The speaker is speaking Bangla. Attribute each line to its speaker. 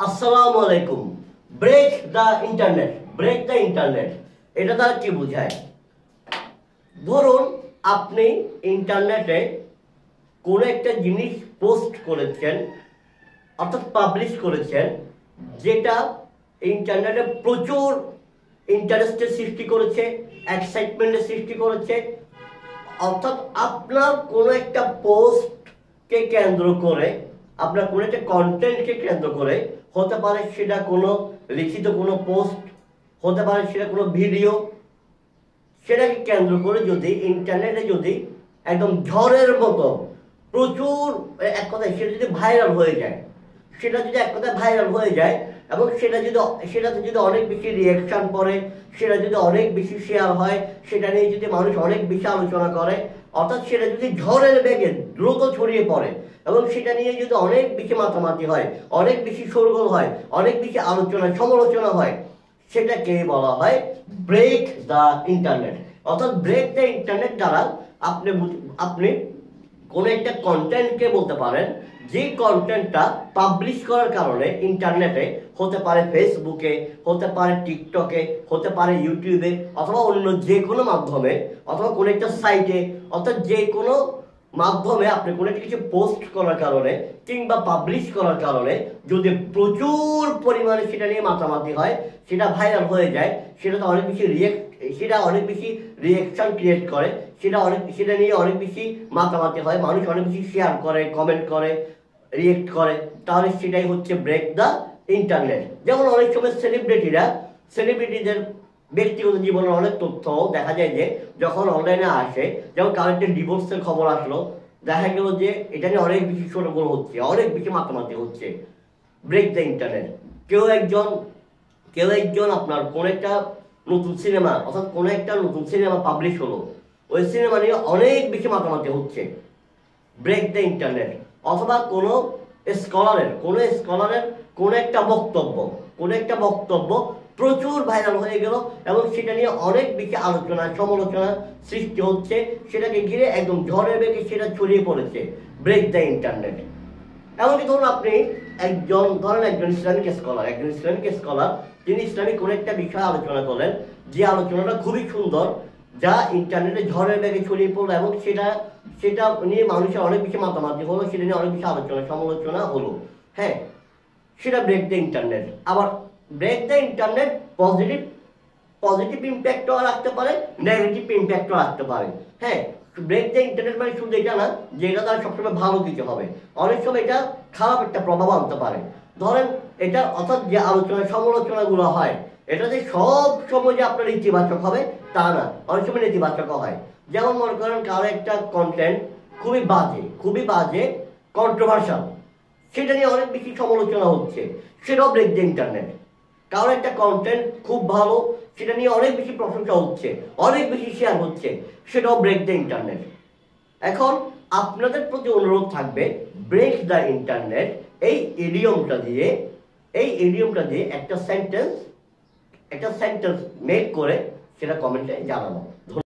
Speaker 1: আসসালামু আলাইকুম। Break the internet, break the internet এটা দ্বারা কি বোঝায়? ধরুন আপনি ইন্টারনেটে কোনো একটা জিনিস পোস্ট করেছেন, অর্থাৎ পাবলিশ করেছেন, যেটা ইন্টারনেটে প্রচুর ইন্টারেস্টের সৃষ্টি করেছে, এক্সাইটমেন্টের সৃষ্টি করেছে। অর্থাৎ আপনার কোনো একটা পোস্টকে কেন্দ্র করে, আপনার কোনো একটা কন্টেন্টকে কেন্দ্র করে, হতে পারে সেটা কোনো লিখিত কোনো পোস্ট, হতে পারে সেটা কোনো ভিডিও, সেটাকে কেন্দ্র করে যদি ইন্টারনেটে যদি একদম ঝড়ের মতো প্রচুর, এক কথায় সেটা যদি ভাইরাল হয়ে যায়, সেটা যদি এক কথায় ভাইরাল হয়ে যায় এবং সেটাতে যদি অনেক বেশি রিয়াকশান পড়ে, সেটা যদি অনেক বেশি শেয়ার হয়, সেটা নিয়ে যদি মানুষ অনেক বেশি আলোচনা করে, অর্থাৎ সেটা যদি ঝড়ের বেগে দ্রুত ছড়িয়ে পড়ে এবং সেটা নিয়ে যদি অনেক বেশি মাতামাতি হয়, অনেক বেশি শোরগোল হয়, অনেক বেশি আলোচনা সমালোচনা হয়, সেটাকে বলা হয় ব্রেক দ্য ইন্টারনেট। অর্থাৎ ব্রেক দ্য ইন্টারনেট দ্বারা আপনি কোনো একটা কন্টেন্টকে বলতে পারেন, যে কন্টেন্টটা পাবলিশ করার কারণে ইন্টারনেটে, হতে পারে ফেসবুকে, হতে পারে টিকটকে, হতে পারে ইউটিউবে, অথবা অন্য যে কোনো মাধ্যমে, অথবা কোনো একটা সাইটে, অর্থাৎ যে কোনো মাধ্যমে আপনি কোনো একটা কিছু পোস্ট করার কারণে কিংবা পাবলিশ করার কারণে যদি প্রচুর পরিমাণে সেটা নিয়ে মাতামাতি হয়, সেটা ভাইরাল হয়ে যায়, সেটা অনেক বেশি রিয়াকশন ক্রিয়েট করে, সেটা নিয়ে অনেক বেশি মাতামাতি হয়, মানুষ অনেক বেশি শেয়ার করে, কমেন্ট করে, রিয়েক্ট করে, তাহলে সেটাই হচ্ছে ব্রেক দ্য ইন্টারনেট। যেমন অনেক সময় সেলিব্রিটিদের ব্যক্তিগত জীবনের অনেক তথ্য দেখা যায় যে যখন অনলাইনে আসে, যেমন কারো একটা ডিভোর্সের খবর আসলো, দেখা গেল যে এটা নিয়ে অনেক বেশি শোরগোল হচ্ছে, অনেক বেশি মাতামাতি হচ্ছে। Break the internet. কেউ একজন আপনার কোন একটা নতুন সিনেমা, অর্থাৎ কোন একটা নতুন সিনেমা পাবলিশ হলো, ওই সিনেমা নিয়ে অনেক বেশি মাতামাতি হচ্ছে, ব্রেক দ্য ইন্টারনেট। অথবা কোনো স্কলারের কোনো একটা বক্তব্য প্রচুর ভাইরাল হয়ে গেল এবং সেটা নিয়ে অনেক বেশি আলোচনা সমালোচনা সৃষ্টি হচ্ছে, সেটাকে ঘিরে একদম ঝড়ের বেগে সেটা ছড়িয়ে পড়েছে, ব্রেক দ্য ইন্টারনেট। এমনকি ধরুন আপনি একজন ইসলামিক স্কলার, তিনি ইসলামিক কোনো একটা বিষয়ে আলোচনা করলেন, যে আলোচনাটা খুবই সুন্দর, যা ইন্টারনেটে ঝড়ের বেগে ছড়িয়ে পড়লো এবং সেটা নিয়ে মানুষের অনেক বেশি মাতামাতি হলো, সেটা নিয়ে অনেক বেশি আলোচনা সমালোচনা হলো। হ্যাঁ, সেটা ব্রেক দ্য ইন্টারনেট। আবার ব্রেক দ্য ইন্টারনেট পজিটিভ ইম্প্যাক্টও রাখতে পারে, নেগেটিভ ইম্প্যাক্টও রাখতে পারে। হ্যাঁ, ব্রেক দ্য ইন্টারনেট মানে শুধু এটা না যে এটা তার সবসময় ভালো কিছু হবে, অনেক সময় এটা খারাপ একটা প্রভাব আনতে পারে। ধরেন এটা, অর্থাৎ যে আলোচনা সমালোচনাগুলো হয়, এটা যে সব সময় যে আপনার ইতিবাচক হবে তা না, অনেক সময় নেতিবাচক হয়। যেমন মনে করেন কারো একটা কন্টেন্ট খুবই বাজে কন্ট্রোভার্সাল, সেটা নিয়ে অনেক বেশি সমালোচনা হচ্ছে, সেটাও ব্রেক দ্য ইন্টারনেট। কারো একটা কন্টেন্ট খুব ভালো, সেটা নিয়ে অনেক বেশি প্রশংসা হচ্ছে, অনেক বেশি শেয়ার হচ্ছে, সেটাও ব্রেক দ্য ইন্টারনেট। এখন আপনাদের প্রতি অনুরোধ থাকবে, ব্রেক দ্য ইন্টারনেট এই ইডিয়মটা দিয়ে একটা সেন্টেন্স মেক করে সেটা কমেন্টে জানানো।